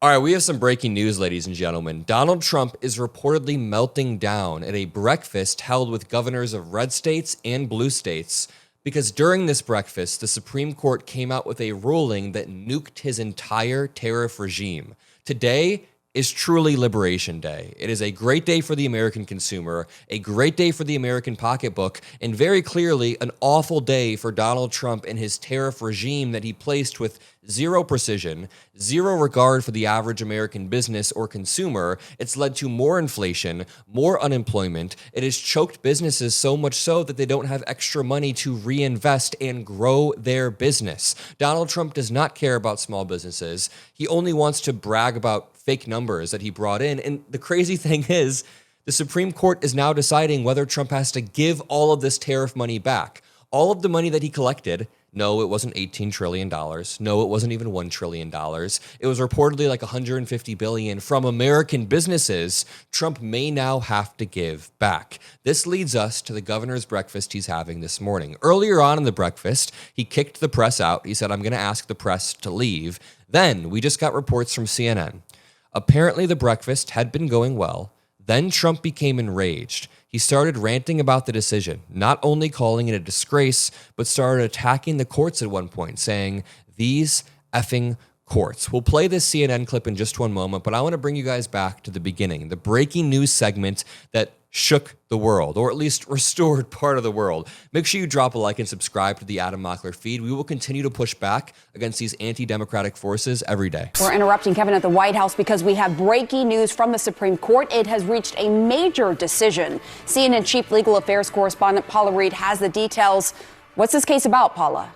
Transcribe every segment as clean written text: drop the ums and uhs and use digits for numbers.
All right, we have some breaking news, ladies and gentlemen. Donald Trump is reportedly melting down at a breakfast held with governors of red states and blue states because during this breakfast, the Supreme Court came out with a ruling that nuked his entire tariff regime. Today is truly Liberation Day. It is a great day for the American consumer, a great day for the American pocketbook, and very clearly an awful day for Donald Trump and his tariff regime that he placed with zero precision, zero regard for the average American business or consumer. It's led to more inflation, more unemployment. It has choked businesses so much so that they don't have extra money to reinvest and grow their business. Donald Trump does not care about small businesses. He only wants to brag about fake numbers that he brought in. And the crazy thing is, the Supreme Court is now deciding whether Trump has to give all of this tariff money back. All of the money that he collected. No, it wasn't $18 trillion. No, it wasn't even $1 trillion. It was reportedly like $150 billion from American businesses. Trump may now have to give back. This leads us to the governor's breakfast he's having this morning. Earlier on in the breakfast, he kicked the press out. He said, I'm going to ask the press to leave. Then we just got reports from CNN. Apparently the breakfast had been going well. Then Trump became enraged. He started ranting about the decision, not only calling it a disgrace, but started attacking the courts at one point, saying, "These effing courts." We'll play this CNN clip in just one moment, but I want to bring you guys back to the beginning, the breaking news segment that shook the world, or at least restored part of the world. Make sure you drop a like and subscribe to the Adam Mockler feed. We will continue to push back against these anti-democratic forces every day. We're interrupting Kevin at the White House because we have breaking news from the Supreme Court. It has reached a major decision. CNN Chief Legal Affairs Correspondent Paula Reed has the details. What's this case about, Paula?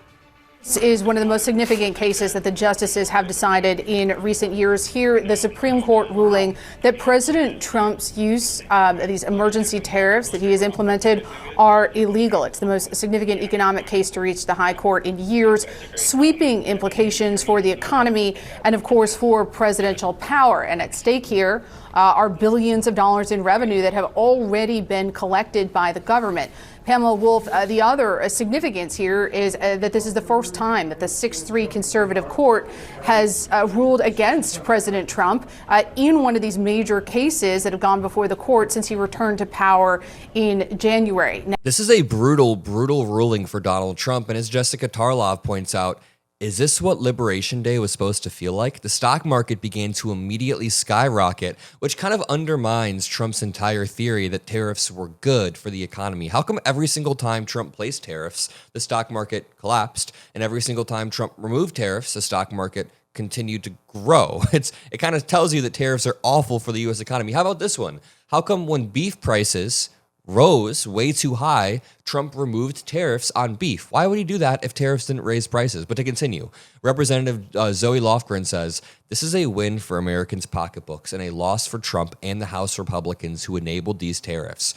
This is one of the most significant cases that the justices have decided in recent years. Here, the Supreme Court ruling that President Trump's use of these emergency tariffs that he has implemented are illegal. It's the most significant economic case to reach the high court in years, sweeping implications for the economy and, of course, for presidential power. And at stake here are billions of dollars in revenue that have already been collected by the government. Pamela Wolf, the other significance here is that this is the first time that the 6-3 conservative court has ruled against President Trump in one of these major cases that have gone before the court since he returned to power in January. This is a brutal, brutal ruling for Donald Trump. And as Jessica Tarlov points out, is this what Liberation Day was supposed to feel like? The stock market began to immediately skyrocket, which kind of undermines Trump's entire theory that tariffs were good for the economy. How come every single time Trump placed tariffs, the stock market collapsed, and every single time Trump removed tariffs, the stock market continued to grow? It kind of tells you that tariffs are awful for the U.S. economy. How about this one? How come when beef prices rose way too high, Trump removed tariffs on beef? Why would he do that if tariffs didn't raise prices? But to continue, Representative Zoe Lofgren says, this is a win for Americans' pocketbooks and a loss for Trump and the House Republicans who enabled these tariffs.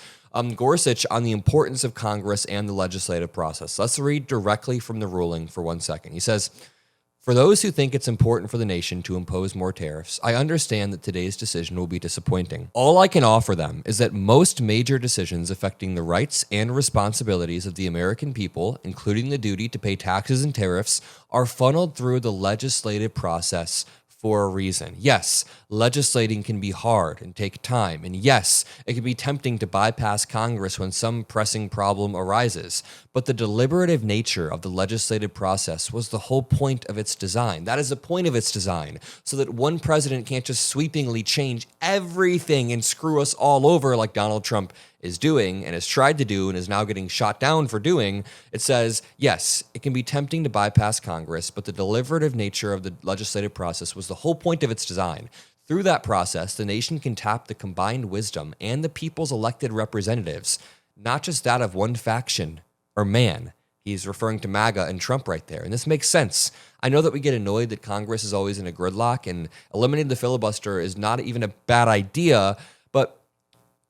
Gorsuch on the importance of Congress and the legislative process. Let's read directly from the ruling for 1 second. He says, "For those who think it's important for the nation to impose more tariffs, I understand that today's decision will be disappointing. All I can offer them is that most major decisions affecting the rights and responsibilities of the American people, including the duty to pay taxes and tariffs, are funneled through the legislative process for a reason. Yes, legislating can be hard and take time. And yes, it can be tempting to bypass Congress when some pressing problem arises. But the deliberative nature of the legislative process was the whole point of its design. That is the point of its design, so that one president can't just sweepingly change everything and screw us all over like Donald Trump is doing and has tried to do and is now getting shot down for doing. It says, yes, it can be tempting to bypass Congress, but the deliberative nature of the legislative process was the whole point of its design. Through that process, the nation can tap the combined wisdom and the people's elected representatives, not just that of one faction or man." He's referring to MAGA and Trump right there. And this makes sense. I know that we get annoyed that Congress is always in a gridlock, and eliminating the filibuster is not even a bad idea, but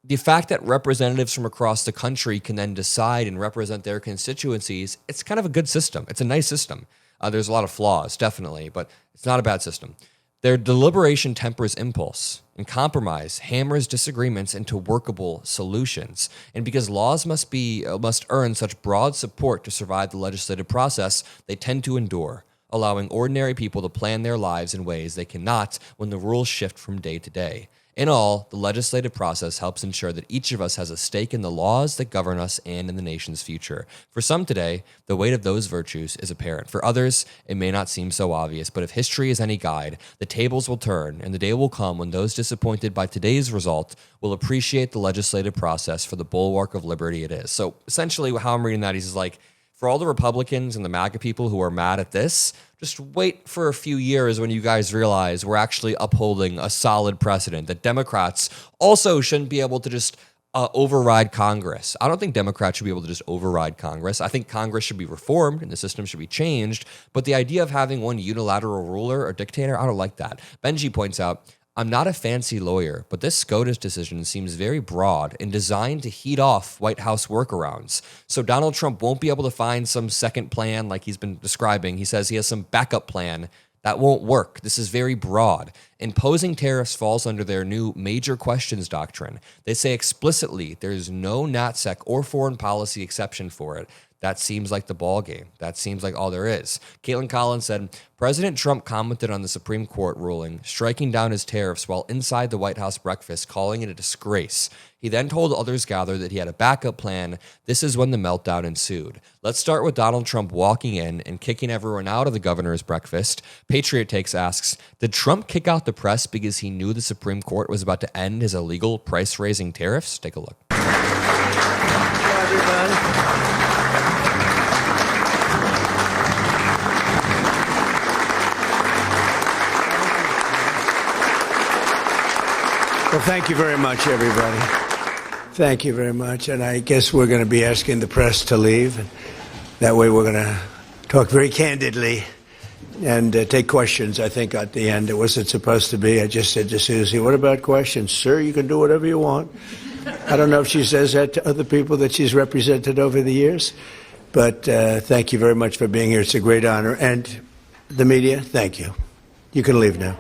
the fact that representatives from across the country can then decide and represent their constituencies, it's kind of a good system. It's a nice system. There's a lot of flaws, definitely, but it's not a bad system. Their deliberation tempers impulse, and compromise hammers disagreements into workable solutions. And because laws must earn such broad support to survive the legislative process, they tend to endure. allowing ordinary people to plan their lives in ways they cannot when the rules shift from day to day. In all, the legislative process helps ensure that each of us has a stake in the laws that govern us and in the nation's future. For some today, the weight of those virtues is apparent. For others, it may not seem so obvious, but if history is any guide, the tables will turn, and the day will come when those disappointed by today's result will appreciate the legislative process for the bulwark of liberty it is. So essentially, how I'm reading that is like, for all the Republicans and the MAGA people who are mad at this, just wait for a few years when you guys realize we're actually upholding a solid precedent that Democrats also shouldn't be able to just override Congress. I don't think Democrats should be able to just override Congress. I think Congress should be reformed and the system should be changed. But the idea of having one unilateral ruler or dictator, I don't like that. Benji points out, I'm not a fancy lawyer, but this SCOTUS decision seems very broad and designed to heat off White House workarounds. So Donald Trump won't be able to find some second plan like he's been describing. He says he has some backup plan. That won't work. This is very broad. Imposing tariffs falls under their new major questions doctrine. They say explicitly there's no NatSec or foreign policy exception for it. That seems like the ball game. That seems like all there is. Caitlin Collins said, President Trump commented on the Supreme Court ruling, striking down his tariffs while inside the White House breakfast, calling it a disgrace. He then told others gathered that he had a backup plan. This is when the meltdown ensued. Let's start with Donald Trump walking in and kicking everyone out of the governor's breakfast. Patriot Takes asks, did Trump kick out the press because he knew the Supreme Court was about to end his illegal price-raising tariffs? Take a look. Well, thank you very much, everybody. Thank you very much. And I guess we're going to be asking the press to leave. And that way we're going to talk very candidly and take questions. I think at the end it wasn't supposed to be. I just said to Susie, what about questions? Sir, you can do whatever you want. I don't know if she says that to other people that she's represented over the years. But thank you very much for being here. It's a great honor. And the media, thank you. You can leave now.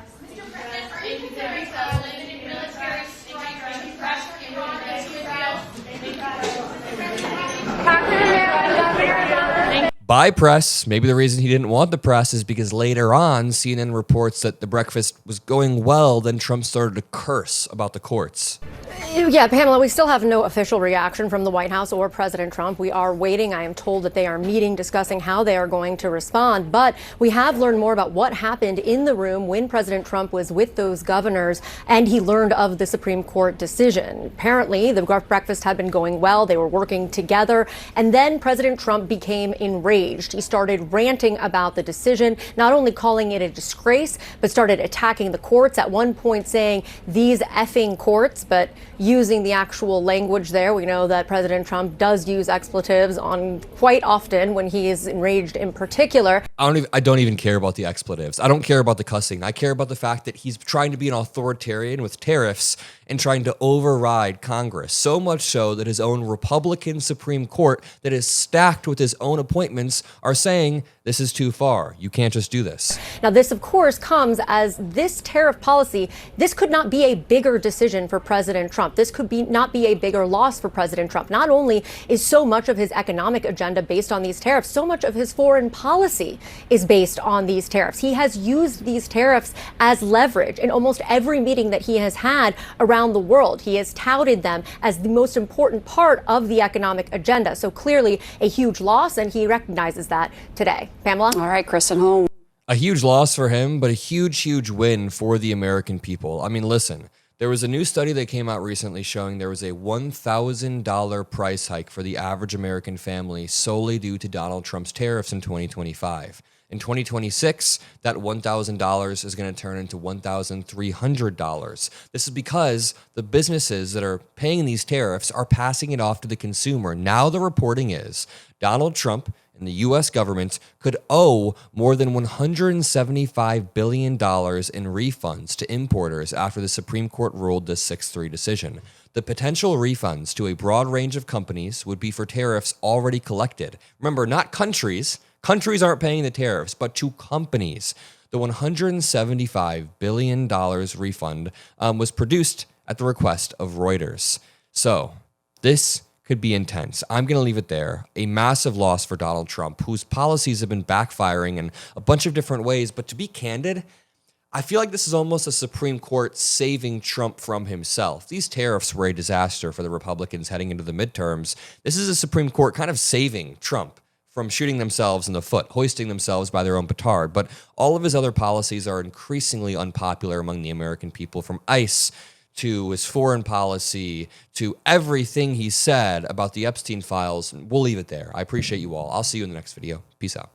By press, maybe the reason he didn't want the press is because later on, CNN reports that the breakfast was going well, then Trump started to curse about the courts. Yeah, Pamela, we still have no official reaction from the White House or President Trump. We are waiting. I am told that they are meeting, discussing how they are going to respond. But we have learned more about what happened in the room when President Trump was with those governors and he learned of the Supreme Court decision. Apparently, the breakfast had been going well. They were working together. And then President Trump became enraged. He started ranting about the decision, not only calling it a disgrace, but started attacking the courts, at one point saying, these effing courts, but using the actual language there. We know that President Trump does use expletives on quite often when he is enraged in particular. I don't even care about the expletives. I don't care about the cussing. I care about the fact that he's trying to be an authoritarian with tariffs and trying to override Congress. So much so that his own Republican Supreme Court that is stacked with his own appointments are saying this is too far. You can't just do this. Now, this, of course, comes as this tariff policy. This could not be a bigger decision for President Trump. This could not be a bigger loss for President Trump. Not only is so much of his economic agenda based on these tariffs, so much of his foreign policy is based on these tariffs. He has used these tariffs as leverage in almost every meeting that he has had around the world. He has touted them as the most important part of the economic agenda. So clearly a huge loss, and he recognizes that today. Pamela? All right, Kristen Holm. A huge loss for him, but a huge, huge win for the American people. I mean, listen, there was a new study that came out recently showing there was a $1,000 price hike for the average American family solely due to Donald Trump's tariffs in 2025. In 2026, that $1,000 is going to turn into $1,300. This is because the businesses that are paying these tariffs are passing it off to the consumer. Now the reporting is Donald Trump and the U.S. government could owe more than $175 billion in refunds to importers after the Supreme Court ruled this 6-3 decision. The potential refunds to a broad range of companies would be for tariffs already collected. Remember, not countries. Countries aren't paying the tariffs, but to companies. The $175 billion refund was produced at the request of Reuters. So this could be intense. I'm going to leave it there. A massive loss for Donald Trump, whose policies have been backfiring in a bunch of different ways. But to be candid, I feel like this is almost a Supreme Court saving Trump from himself. These tariffs were a disaster for the Republicans heading into the midterms. This is a Supreme Court kind of saving Trump from shooting themselves in the foot, hoisting themselves by their own petard. But all of his other policies are increasingly unpopular among the American people, from ICE to his foreign policy to everything he said about the Epstein files. We'll leave it there. I appreciate you all. I'll see you in the next video. Peace out.